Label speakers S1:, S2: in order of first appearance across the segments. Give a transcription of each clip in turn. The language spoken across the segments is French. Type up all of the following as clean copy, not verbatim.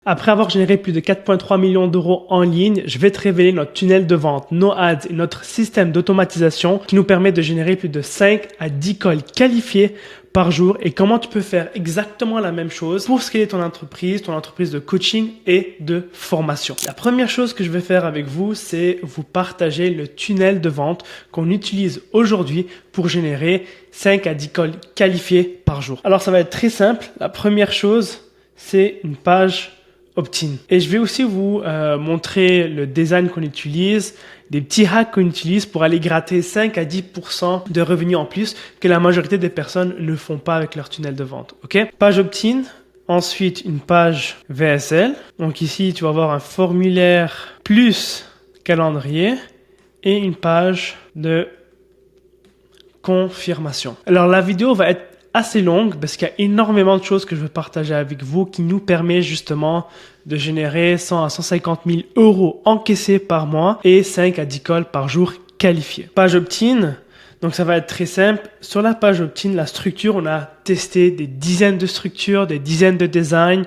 S1: Après avoir généré plus de 4,3 millions d'euros en ligne, je vais te révéler notre tunnel de vente, nos ads et notre système d'automatisation qui nous permet de générer plus de 5 à 10 calls qualifiés par jour et comment tu peux faire exactement la même chose pour scaler ton entreprise de coaching et de formation. La première chose que je vais faire avec vous, c'est vous partager le tunnel de vente qu'on utilise aujourd'hui pour générer 5 à 10 calls qualifiés par jour. Alors ça va être très simple. La première chose, c'est une page opt-in. Et je vais aussi vous montrer le design qu'on utilise, des petits hacks qu'on utilise pour aller gratter 5 à 10% de revenus en plus que la majorité des personnes ne font pas avec leur tunnel de vente. Ok? Page opt-in. Ensuite, une page VSL. Donc ici, tu vas avoir un formulaire plus calendrier et une page de confirmation. Alors la vidéo va être assez longue parce qu'il y a énormément de choses que je veux partager avec vous qui nous permet justement de générer 100 à 150 000 euros encaissés par mois et 5 à 10 calls par jour qualifiés. Page opt-in, donc ça va être très simple. Sur la page opt-in, la structure, on a testé des dizaines de structures, des dizaines de designs.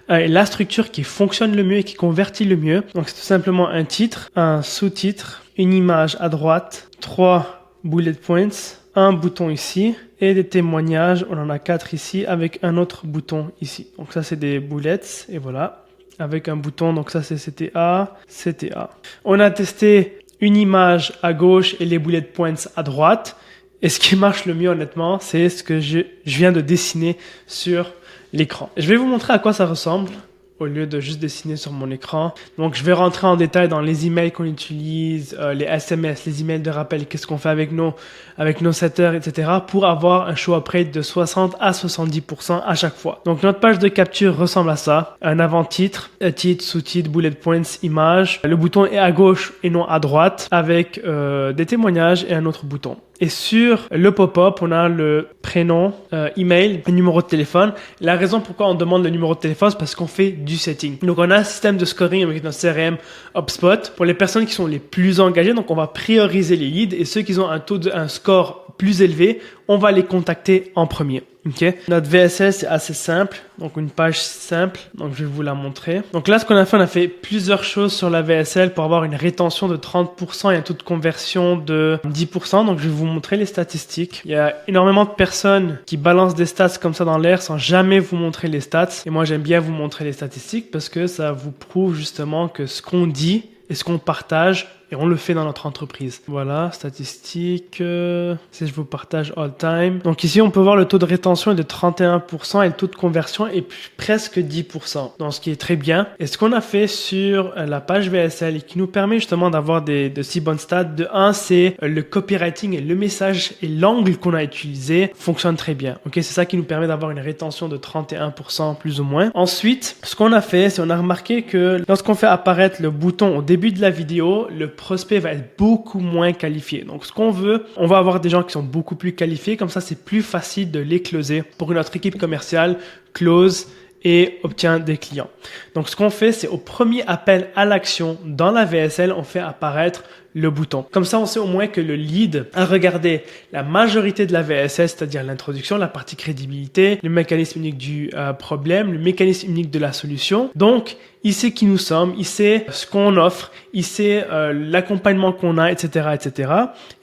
S1: Et la structure qui fonctionne le mieux et qui convertit le mieux, donc c'est tout simplement un titre, un sous-titre, une image à droite, 3 bullet points, un bouton ici et des témoignages. On en a 4 ici avec un autre bouton ici. Donc ça, c'est des bullets et voilà. Avec un bouton, donc ça, c'est CTA, CTA. On a testé une image à gauche et les bullet points à droite. Et ce qui marche le mieux, honnêtement, c'est ce que je viens de dessiner sur l'écran. Je vais vous montrer à quoi ça ressemble au lieu de juste dessiner sur mon écran. Donc, je vais rentrer en détail dans les emails qu'on utilise, les SMS, les emails de rappel, qu'est-ce qu'on fait avec nos setters, etc. pour avoir un show up rate de 60 à 70% à chaque fois. Donc, notre page de capture ressemble à ça. Un avant-titre, un titre, sous-titre, bullet points, image. Le bouton est à gauche et non à droite avec des témoignages et un autre bouton. Et sur le pop-up, on a le prénom, email, le numéro de téléphone. La raison pourquoi on demande le numéro de téléphone, c'est parce qu'on fait du setting. Donc, on a un système de scoring avec notre CRM HubSpot pour les personnes qui sont les plus engagées. Donc, on va prioriser les leads et ceux qui ont un score plus élevé, on va les contacter en premier. Okay. Notre VSL, c'est assez simple. Donc, une page simple. Donc, je vais vous la montrer. Donc là, ce qu'on a fait plusieurs choses sur la VSL pour avoir une rétention de 30% et un taux de conversion de 10%. Donc, je vais vous montrer les statistiques. Il y a énormément de personnes qui balancent des stats comme ça dans l'air sans jamais vous montrer les stats. Et moi, j'aime bien vous montrer les statistiques parce que ça vous prouve justement que ce qu'on dit et ce qu'on partage, et on le fait dans notre entreprise. Voilà, statistiques, si je vous partage all time. Donc ici, on peut voir le taux de rétention est de 31% et le taux de conversion est presque 10%. Donc ce qui est très bien. Et ce qu'on a fait sur la page VSL et qui nous permet justement d'avoir de si bonnes stats, de 1, c'est le copywriting et le message et l'angle qu'on a utilisé fonctionne très bien. Ok, c'est ça qui nous permet d'avoir une rétention de 31% plus ou moins. Ensuite, ce qu'on a fait, c'est on a remarqué que lorsqu'on fait apparaître le bouton au début de la vidéo, le prospect va être beaucoup moins qualifié. Donc, ce qu'on veut, on va avoir des gens qui sont beaucoup plus qualifiés. Comme ça, c'est plus facile de les closer pour que notre équipe commerciale close et obtient des clients. Donc, ce qu'on fait, c'est au premier appel à l'action dans la VSL, on fait apparaître le bouton. Comme ça, on sait au moins que le lead a regardé la majorité de la VSL, c'est-à-dire l'introduction, la partie crédibilité, le mécanisme unique du problème, le mécanisme unique de la solution. Donc, il sait qui nous sommes, il sait ce qu'on offre, il sait l'accompagnement qu'on a, etc., etc.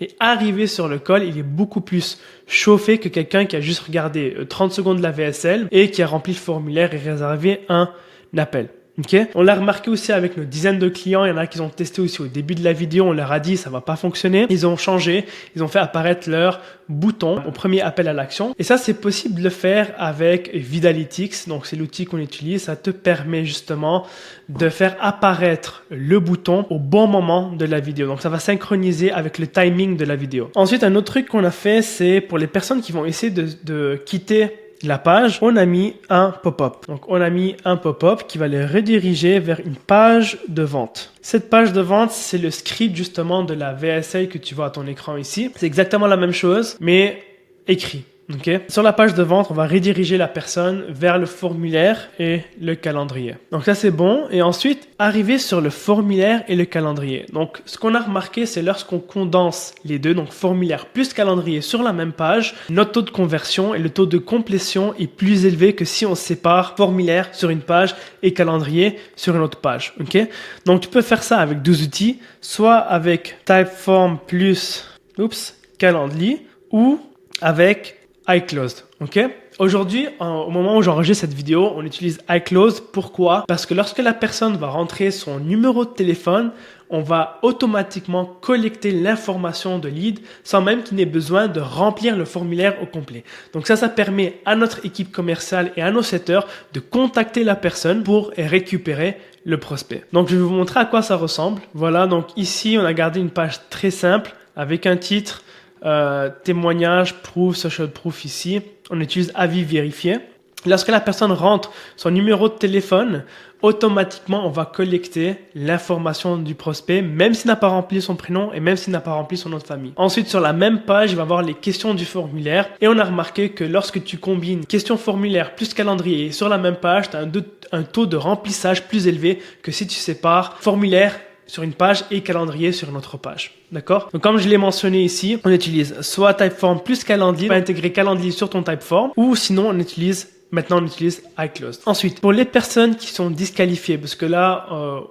S1: Et arrivé sur le call, il est beaucoup plus chauffé que quelqu'un qui a juste regardé 30 secondes de la VSL et qui a rempli le formulaire et réservé un appel. Okay. On l'a remarqué aussi avec nos dizaines de clients. Il y en a qui ont testé aussi au début de la vidéo. On leur a dit ça va pas fonctionner. Ils ont changé. Ils ont fait apparaître leur bouton au premier appel à l'action. Et ça, c'est possible de le faire avec Vidalytics. Donc, c'est l'outil qu'on utilise. Ça te permet justement de faire apparaître le bouton au bon moment de la vidéo. Donc, ça va synchroniser avec le timing de la vidéo. Ensuite, un autre truc qu'on a fait, c'est pour les personnes qui vont essayer de quitter la page, on a mis un pop-up. Donc, on a mis un pop-up qui va les rediriger vers une page de vente. Cette page de vente, c'est le script justement de la VSL que tu vois à ton écran ici. C'est exactement la même chose, mais écrit. Okay. Sur la page de vente, on va rediriger la personne vers le formulaire et le calendrier. Donc ça, c'est bon. Et ensuite, arriver sur le formulaire et le calendrier. Donc, ce qu'on a remarqué, c'est lorsqu'on condense les deux, donc formulaire plus calendrier sur la même page, notre taux de conversion et le taux de complétion est plus élevé que si on sépare formulaire sur une page et calendrier sur une autre page. Okay. Donc, tu peux faire ça avec 2 outils, soit avec Typeform plus Calendly ou avec iClosed, ok? Aujourd'hui, au moment où j'enregistre cette vidéo, on utilise iClosed. Pourquoi? Parce que lorsque la personne va rentrer son numéro de téléphone, on va automatiquement collecter l'information de lead sans même qu'il n'ait besoin de remplir le formulaire au complet. Donc ça permet à notre équipe commerciale et à nos setters de contacter la personne pour récupérer le prospect. Donc je vais vous montrer à quoi ça ressemble. Voilà, donc ici, on a gardé une page très simple avec un titre, témoignage, proof, social proof ici. On utilise avis vérifié. Lorsque la personne rentre son numéro de téléphone, automatiquement, on va collecter l'information du prospect, même s'il n'a pas rempli son prénom et même s'il n'a pas rempli son nom de famille. Ensuite, sur la même page, il va y avoir les questions du formulaire. Et on a remarqué que lorsque tu combines question formulaire plus calendrier sur la même page, tu as un taux de remplissage plus élevé que si tu sépares formulaire sur une page et calendrier sur une autre page. D'accord? Donc, comme je l'ai mentionné ici, on utilise soit Typeform plus Calendly, on va intégrer Calendly sur ton Typeform, ou sinon on utilise iClosed. Ensuite, pour les personnes qui sont disqualifiées, parce que là,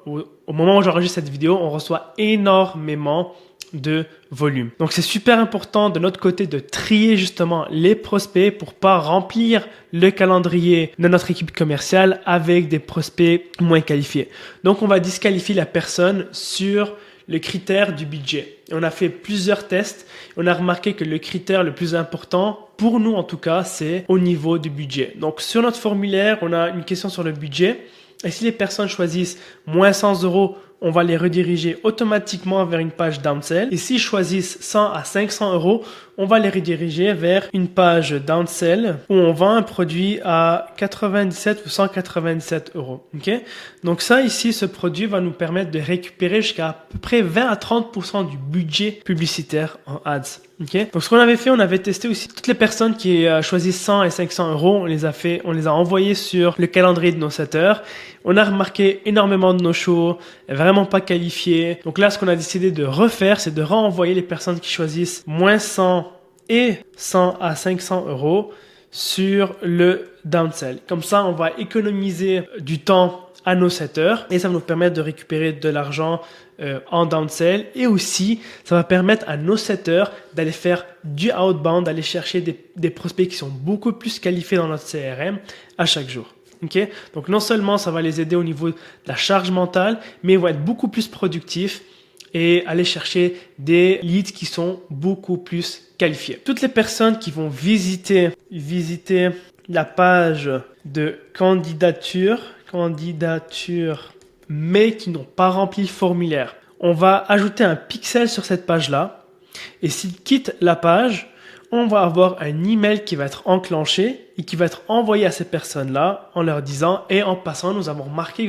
S1: au moment où j'enregistre cette vidéo, on reçoit énormément de volume. Donc, c'est super important de notre côté de trier justement les prospects pour pas remplir le calendrier de notre équipe commerciale avec des prospects moins qualifiés. Donc, on va disqualifier la personne sur le critère du budget. On a fait plusieurs tests. On a remarqué que le critère le plus important, pour nous en tout cas, c'est au niveau du budget. Donc, sur notre formulaire, on a une question sur le budget. Et si les personnes choisissent moins 100 €, on va les rediriger automatiquement vers une page downsell. Et s'ils choisissent 100 à 500 €, on va les rediriger vers une page downsell où on vend un produit à 97 ou 197 €. Okay? Donc ça ici, ce produit va nous permettre de récupérer jusqu'à à peu près 20 à 30% du budget publicitaire en ads. Okay? Donc ce qu'on avait fait, on avait testé aussi toutes les personnes qui choisissent 100 et 500 €, on les a envoyés sur le calendrier de nos setters. On a remarqué énormément de no-shows, vraiment pas qualifiés. Donc là, ce qu'on a décidé de refaire, c'est de renvoyer les personnes qui choisissent moins 100 et 100 à 500 € sur le downsell. Comme ça, on va économiser du temps à nos setters et ça va nous permettre de récupérer de l'argent en downsell, et aussi ça va permettre à nos setters d'aller faire du outbound, d'aller chercher des prospects qui sont beaucoup plus qualifiés dans notre CRM à chaque jour. Okay? Donc non seulement ça va les aider au niveau de la charge mentale, mais ils vont être beaucoup plus productifs et aller chercher des leads qui sont beaucoup plus qualifiés. Toutes les personnes qui vont visiter la page de candidature, mais qui n'ont pas rempli le formulaire, on va ajouter un pixel sur cette page-là. Et s'ils quittent la page, on va avoir un email qui va être enclenché et qui va être envoyé à ces personnes-là en leur disant: et en passant, nous avons remarqué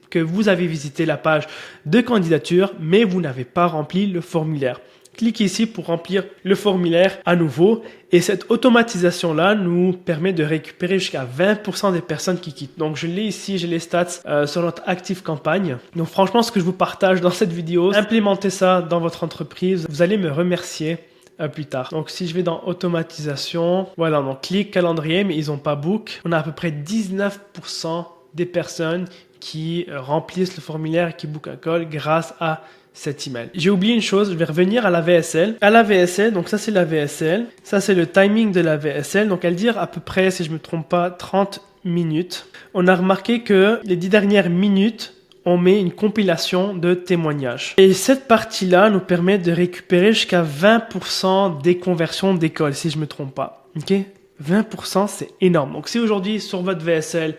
S1: que vous avez visité la page de candidature, mais vous n'avez pas rempli le formulaire. Cliquez ici pour remplir le formulaire à nouveau, et cette automatisation-là nous permet de récupérer jusqu'à 20% des personnes qui quittent. Donc je l'ai ici, j'ai les stats sur notre Active Campagne. Donc franchement, ce que je vous partage dans cette vidéo, implémentez ça dans votre entreprise, vous allez me remercier plus tard. Donc si je vais dans automatisation, voilà, donc clique calendrier, mais ils n'ont pas book. On a à peu près 19% des personnes qui remplissent le formulaire et qui bookent un call grâce à cet email. J'ai oublié une chose, je vais revenir à la VSL. À la VSL, donc ça c'est la VSL, ça c'est le timing de la VSL, donc elle dure à peu près, si je me trompe pas, 30 minutes. On a remarqué que les 10 dernières minutes, on met une compilation de témoignages. Et cette partie-là nous permet de récupérer jusqu'à 20% des conversions d'école, si je me trompe pas. Ok? 20%, c'est énorme. Donc si aujourd'hui sur votre VSL,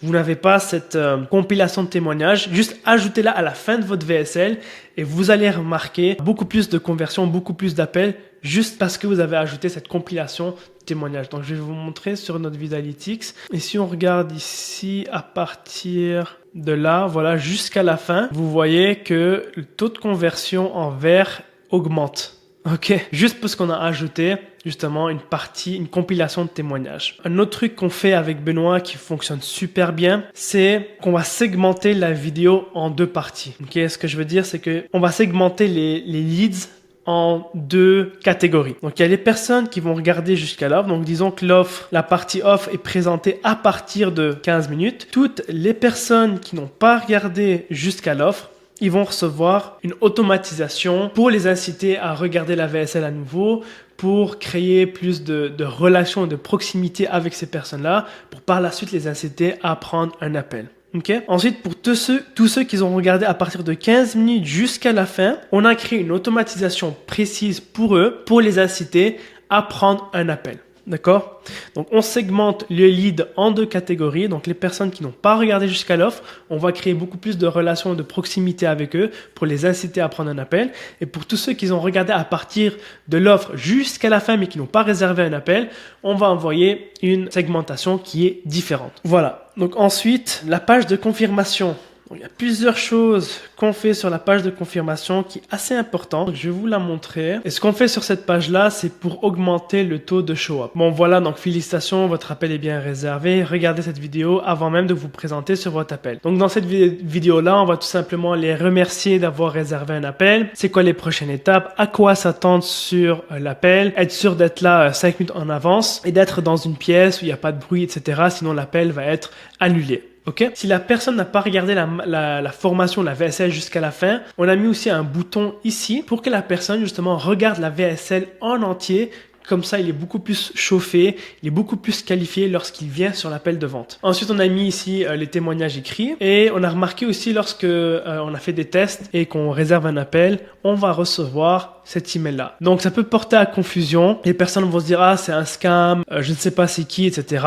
S1: vous n'avez pas cette compilation de témoignages, juste ajoutez-la à la fin de votre VSL et vous allez remarquer beaucoup plus de conversions, beaucoup plus d'appels, juste parce que vous avez ajouté cette compilation de témoignages. Donc je vais vous montrer sur notre Vidalytics. Et si on regarde ici à partir de là, voilà, jusqu'à la fin, vous voyez que le taux de conversion en vert augmente. Ok, juste parce qu'on a ajouté justement une partie, une compilation de témoignages. Un autre truc qu'on fait avec Benoît qui fonctionne super bien, c'est qu'on va segmenter la vidéo en deux parties. Ok, ce que je veux dire, c'est que on va segmenter les leads en deux catégories. Donc il y a les personnes qui vont regarder jusqu'à l'offre. Donc disons que l'offre, la partie offre est présentée à partir de 15 minutes. Toutes les personnes qui n'ont pas regardé jusqu'à l'offre, ils vont recevoir une automatisation pour les inciter à regarder la VSL à nouveau, pour créer plus de relations et de proximité avec ces personnes-là, pour par la suite les inciter à prendre un appel. Okay. Ensuite, pour tous ceux qui ont regardé à partir de 15 minutes jusqu'à la fin, on a créé une automatisation précise pour eux, pour les inciter à prendre un appel. D'accord? Donc, on segmente le lead en deux catégories. Donc, les personnes qui n'ont pas regardé jusqu'à l'offre, on va créer beaucoup plus de relations de proximité avec eux pour les inciter à prendre un appel. Et pour tous ceux qui ont regardé à partir de l'offre jusqu'à la fin, mais qui n'ont pas réservé un appel, on va envoyer une segmentation qui est différente. Voilà. Donc, ensuite, la page de confirmation. Il y a plusieurs choses qu'on fait sur la page de confirmation qui est assez importante. Donc, je vais vous la montrer. Et ce qu'on fait sur cette page-là, c'est pour augmenter le taux de show-up. Bon, voilà, donc félicitations, votre appel est bien réservé. Regardez cette vidéo avant même de vous présenter sur votre appel. Donc, dans cette vidéo-là, on va tout simplement les remercier d'avoir réservé un appel. C'est quoi les prochaines étapes? À quoi s'attendre sur l'appel? Être sûr d'être là 5 minutes en avance et d'être dans une pièce où il n'y a pas de bruit, etc. Sinon, l'appel va être annulé. Ok. Si la personne n'a pas regardé la formation, la VSL jusqu'à la fin, on a mis aussi un bouton ici pour que la personne justement regarde la VSL en entier. Comme ça, il est beaucoup plus chauffé, il est beaucoup plus qualifié lorsqu'il vient sur l'appel de vente. Ensuite, on a mis ici les témoignages écrits et on a remarqué aussi lorsque on a fait des tests et qu'on réserve un appel, on va recevoir cet email-là. Donc, ça peut porter à confusion. Les personnes vont se dire « Ah, c'est un scam, je ne sais pas c'est qui, etc. »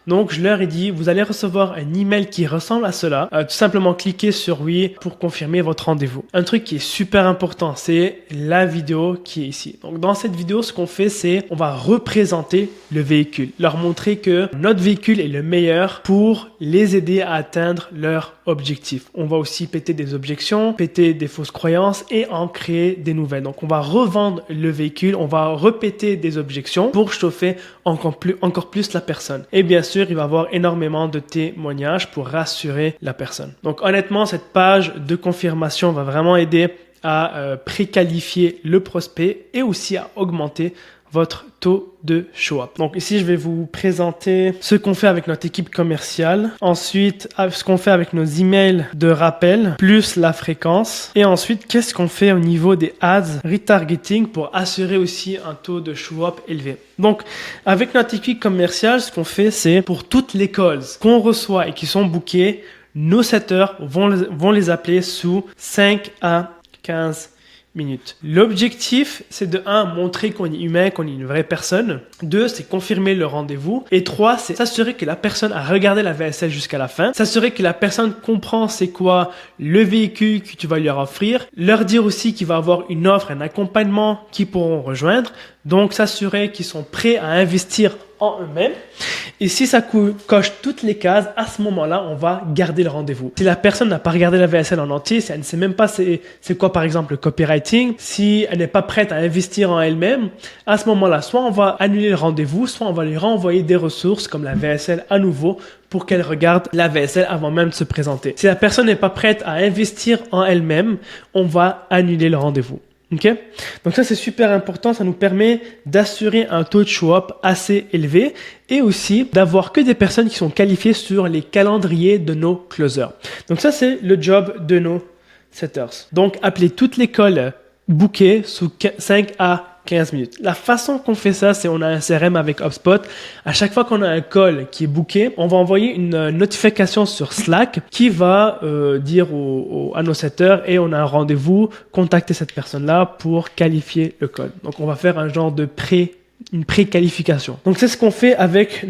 S1: Donc, je leur ai dit « Vous allez recevoir un email qui ressemble à cela. Tout simplement, cliquez sur « Oui » pour confirmer votre rendez-vous. » Un truc qui est super important, c'est la vidéo qui est ici. Donc, dans cette vidéo, ce qu'on fait, c'est on va représenter le véhicule, leur montrer que notre véhicule est le meilleur pour les aider à atteindre leur objectif. On va aussi péter des objections, péter des fausses croyances et en créer des nouvelles. Donc, on va revendre le véhicule, on va répéter des objections pour chauffer encore plus la personne. Et bien sûr, il va y avoir énormément de témoignages pour rassurer la personne. Donc, honnêtement, cette page de confirmation va vraiment aider à préqualifier le prospect et aussi à augmenter votre taux de show-up. Donc ici, je vais vous présenter ce qu'on fait avec notre équipe commerciale. Ensuite, ce qu'on fait avec nos emails de rappel, plus la fréquence. Et ensuite, qu'est-ce qu'on fait au niveau des ads retargeting pour assurer aussi un taux de show-up élevé. Donc, avec notre équipe commerciale, ce qu'on fait, c'est pour toutes les calls qu'on reçoit et qui sont bookées, nos setters vont les appeler sous 5 à 15 minutes. L'objectif, c'est de 1, montrer qu'on est humain, qu'on est une vraie personne. 2, c'est confirmer le rendez-vous. Et 3, c'est s'assurer que la personne a regardé la VSL jusqu'à la fin. S'assurer que la personne comprend c'est quoi le véhicule que tu vas lui offrir. Leur dire aussi qu'il va avoir une offre, un accompagnement qu'ils pourront rejoindre. Donc, s'assurer qu'ils sont prêts à investir en eux-mêmes. Et si ça coche toutes les cases, à ce moment-là, on va garder le rendez-vous. Si la personne n'a pas regardé la VSL en entier, si elle ne sait même pas c'est quoi par exemple le copywriting, si elle n'est pas prête à investir en elle-même, à ce moment-là, soit on va annuler le rendez-vous, soit on va lui renvoyer des ressources comme la VSL à nouveau pour qu'elle regarde la VSL avant même de se présenter. Si la personne n'est pas prête à investir en elle-même, on va annuler le rendez-vous. Okay? Donc ça, c'est super important. Ça nous permet d'assurer un taux de show-up assez élevé et aussi d'avoir que des personnes qui sont qualifiées sur les calendriers de nos closers. Donc ça, c'est le job de nos setters. Donc, appelez toutes les calls bookées sous 5 à 15 minutes. La façon qu'on fait ça, c'est on a un CRM avec HubSpot. À chaque fois qu'on a un call qui est booké, on va envoyer une notification sur Slack qui va dire à nos setters et on a un rendez-vous, contactez cette personne-là pour qualifier le call. Donc, on va faire un genre de une pré-qualification. Donc, c'est ce qu'on fait avec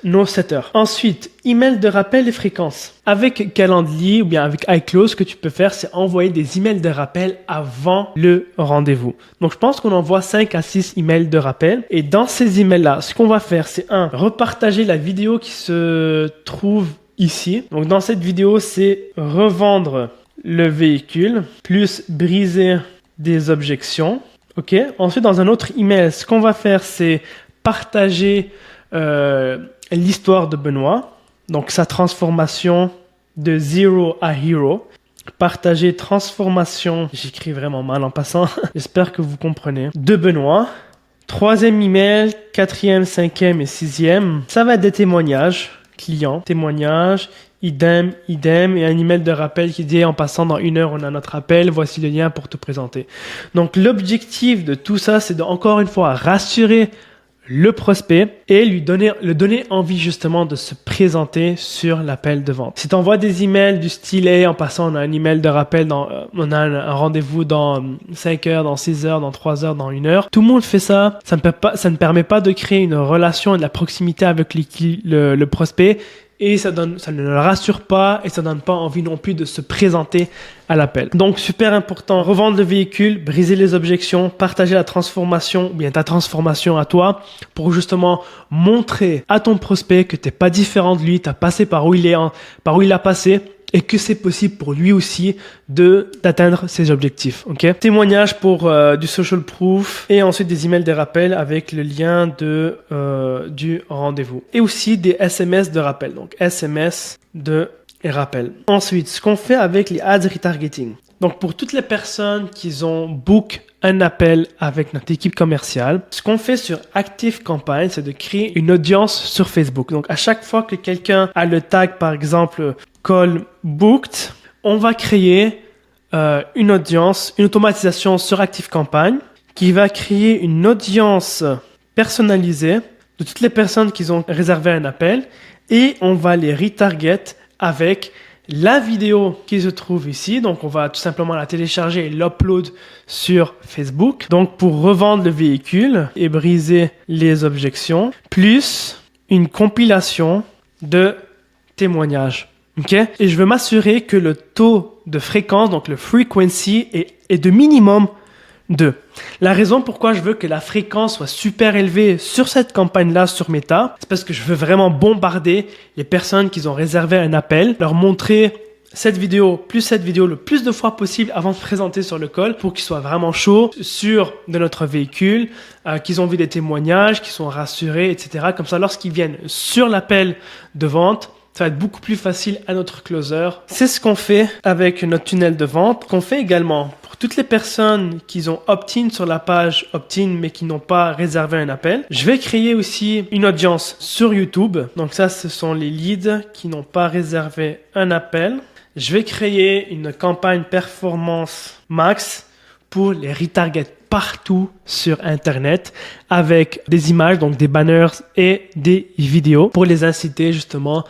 S1: nos setters. Ensuite, email de rappel et fréquence. Avec Calendly ou bien avec iClose, ce que tu peux faire, c'est envoyer des emails de rappel avant le rendez-vous. Donc, je pense qu'on envoie 5 à 6 emails de rappel. Et dans ces emails-là, ce qu'on va faire, c'est repartager la vidéo qui se trouve ici. Donc, dans cette vidéo, c'est revendre le véhicule plus briser des objections. OK? Ensuite, dans un autre email, ce qu'on va faire, c'est partager l'histoire de Benoît. Donc, sa transformation de zero à hero. Partager transformation, j'écris vraiment mal en passant, j'espère que vous comprenez, de Benoît. Troisième email, quatrième, cinquième et sixième, ça va être des témoignages clients, témoignages, idem, et un email de rappel qui dit en passant dans 1 heure on a notre appel, voici le lien pour te présenter. Donc l'objectif de tout ça, c'est encore une fois rassurer le prospect et le donner envie justement de se présenter sur l'appel de vente. Si tu envoies des emails du style en passant on a un email de rappel, on a un rendez-vous dans 5 heures, dans 6 heures, dans 3 heures, dans 1 heure, tout le monde fait ça, ça ne permet pas de créer une relation et de la proximité avec le prospect. Et ça ne le rassure pas et ça donne pas envie non plus de se présenter à l'appel. Donc, super important, revendre le véhicule, briser les objections, partager la transformation ou bien ta transformation à toi pour justement montrer à ton prospect que t'es pas différent de lui, t'as passé par où il a passé et que c'est possible pour lui aussi d'atteindre ses objectifs. Ok. Témoignage pour du social proof et ensuite des emails de rappel avec le lien du rendez-vous et aussi des SMS de rappel. Donc SMS de rappel. Ensuite, ce qu'on fait avec les ads retargeting. Donc pour toutes les personnes qui ont book un appel avec notre équipe commerciale, ce qu'on fait sur ActiveCampaign, c'est de créer une audience sur Facebook. Donc à chaque fois que quelqu'un a le tag par exemple call booked, on va créer une automatisation sur ActiveCampaign qui va créer une audience personnalisée de toutes les personnes qui ont réservé un appel et on va les retarget avec la vidéo qui se trouve ici. Donc, on va tout simplement la télécharger et l'upload sur Facebook. Donc, pour revendre le véhicule et briser les objections, plus une compilation de témoignages. OK? Et je veux m'assurer que le taux de fréquence, donc le frequency, est de minimum 2. La raison pourquoi je veux que la fréquence soit super élevée sur cette campagne-là sur Meta, c'est parce que je veux vraiment bombarder les personnes qui ont réservé un appel, leur montrer cette vidéo le plus de fois possible avant de présenter sur le call pour qu'ils soient vraiment chauds sur de notre véhicule, qu'ils ont vu des témoignages, qu'ils sont rassurés, etc. Comme ça, lorsqu'ils viennent sur l'appel de vente, ça va être beaucoup plus facile à notre closer. C'est ce qu'on fait avec notre tunnel de vente. Qu'on fait également pour toutes les personnes qui ont opt-in sur la page opt-in mais qui n'ont pas réservé un appel. Je vais créer aussi une audience sur YouTube. Donc ça, ce sont les leads qui n'ont pas réservé un appel. Je vais créer une campagne performance max pour les retarget partout sur Internet avec des images, donc des banners et des vidéos pour les inciter justement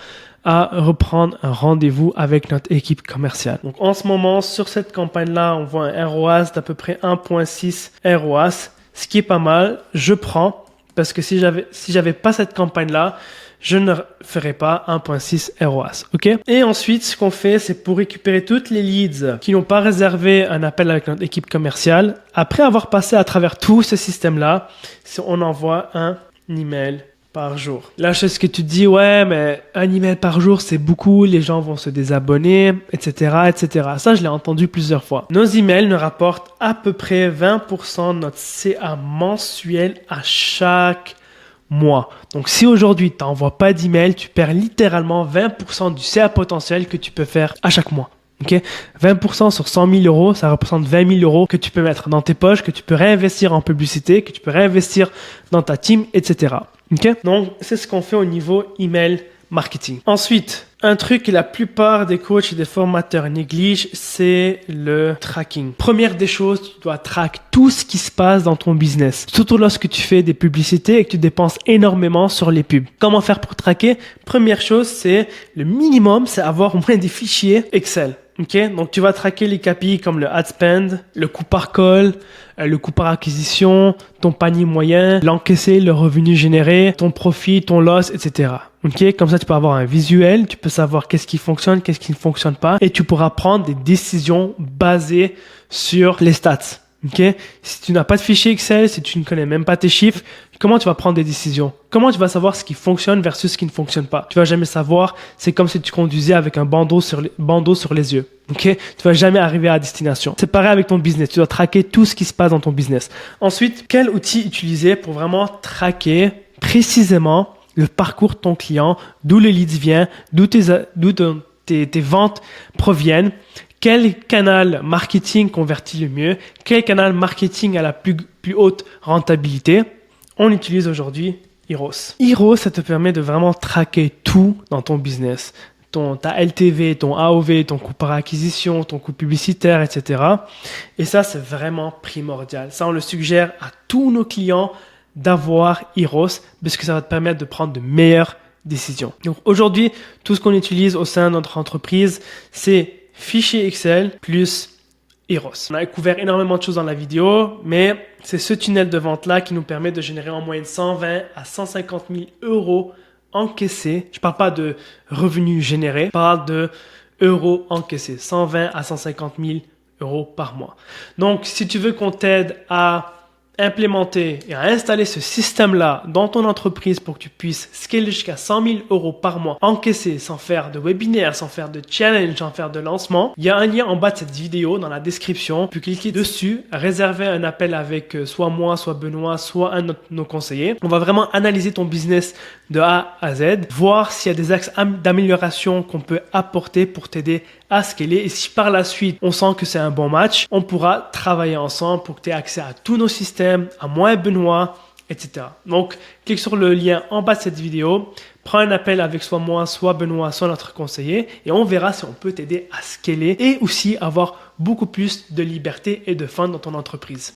S1: à reprendre un rendez-vous avec notre équipe commerciale. Donc en ce moment, sur cette campagne-là, on voit un ROAS d'à peu près 1.6 ROAS, ce qui est pas mal. Je prends parce que si j'avais pas cette campagne-là, je ne ferai pas 1.6 ROAS. OK? Et ensuite, ce qu'on fait, c'est pour récupérer toutes les leads qui n'ont pas réservé un appel avec notre équipe commerciale. Après avoir passé à travers tout ce système-là, on envoie un email par jour. Là, je sais ce que tu te dis, ouais, mais un email par jour, c'est beaucoup, les gens vont se désabonner, etc., etc. Ça, je l'ai entendu plusieurs fois. Nos emails nous rapportent à peu près 20% de notre CA mensuel à chaque mois. Donc, si aujourd'hui, tu n'envoies pas d'email, tu perds littéralement 20% du CA potentiel que tu peux faire à chaque mois. Okay? 20% sur 100 000 euros, ça représente 20 000 euros que tu peux mettre dans tes poches, que tu peux réinvestir en publicité, que tu peux réinvestir dans ta team, etc. Okay? Donc, c'est ce qu'on fait au niveau email marketing. Ensuite, un truc que la plupart des coachs et des formateurs négligent, c'est le tracking. Première des choses, tu dois traquer tout ce qui se passe dans ton business. Surtout lorsque tu fais des publicités et que tu dépenses énormément sur les pubs. Comment faire pour traquer? Première chose, c'est le minimum, c'est avoir au moins des fichiers Excel. Ok, donc tu vas traquer les KPI comme le ad spend, le coût par call, le coût par acquisition, ton panier moyen, l'encaissé, le revenu généré, ton profit, ton loss, etc. Ok, comme ça tu peux avoir un visuel, tu peux savoir qu'est-ce qui fonctionne, qu'est-ce qui ne fonctionne pas, et tu pourras prendre des décisions basées sur les stats. Ok? Si tu n'as pas de fichier Excel, si tu ne connais même pas tes chiffres, comment tu vas prendre des décisions? Comment tu vas savoir ce qui fonctionne versus ce qui ne fonctionne pas? Tu vas jamais savoir. C'est comme si tu conduisais avec un bandeau sur les yeux. Ok? Tu vas jamais arriver à destination. C'est pareil avec ton business. Tu dois traquer tout ce qui se passe dans ton business. Ensuite, quel outil utiliser pour vraiment traquer précisément le parcours de ton client, d'où les leads viennent, d'où tes ventes proviennent? Quel canal marketing convertit le mieux? Quel canal marketing a la plus haute rentabilité? On utilise aujourd'hui Eros. Eros, ça te permet de vraiment traquer tout dans ton business. Ta LTV, ton AOV, ton coût par acquisition, ton coût publicitaire, etc. Et ça, c'est vraiment primordial. Ça, on le suggère à tous nos clients d'avoir Eros parce que ça va te permettre de prendre de meilleures décisions. Donc aujourd'hui, tout ce qu'on utilise au sein de notre entreprise, c'est fichier Excel plus Eros. On a couvert énormément de choses dans la vidéo, mais c'est ce tunnel de vente-là qui nous permet de générer en moyenne 120 à 150 000 euros encaissés. Je ne parle pas de revenus générés, je parle de euros encaissés. 120 à 150 000 euros par mois. Donc, si tu veux qu'on t'aide à implémenter et à installer ce système-là dans ton entreprise pour que tu puisses scaler jusqu'à 100 000 euros par mois, encaisser sans faire de webinaire, sans faire de challenge, sans faire de lancement, il y a un lien en bas de cette vidéo dans la description. Tu peux cliquer dessus, réserver un appel avec soit moi, soit Benoît, soit un de nos conseillers. On va vraiment analyser ton business de A à Z, voir s'il y a des axes d'amélioration qu'on peut apporter pour t'aider à scaler. Et si par la suite, on sent que c'est un bon match, on pourra travailler ensemble pour que tu aies accès à tous nos systèmes, à moi et Benoît, etc. Donc, clique sur le lien en bas de cette vidéo, prends un appel avec soit moi, soit Benoît, soit notre conseiller et on verra si on peut t'aider à scaler et aussi avoir beaucoup plus de liberté et de fun dans ton entreprise.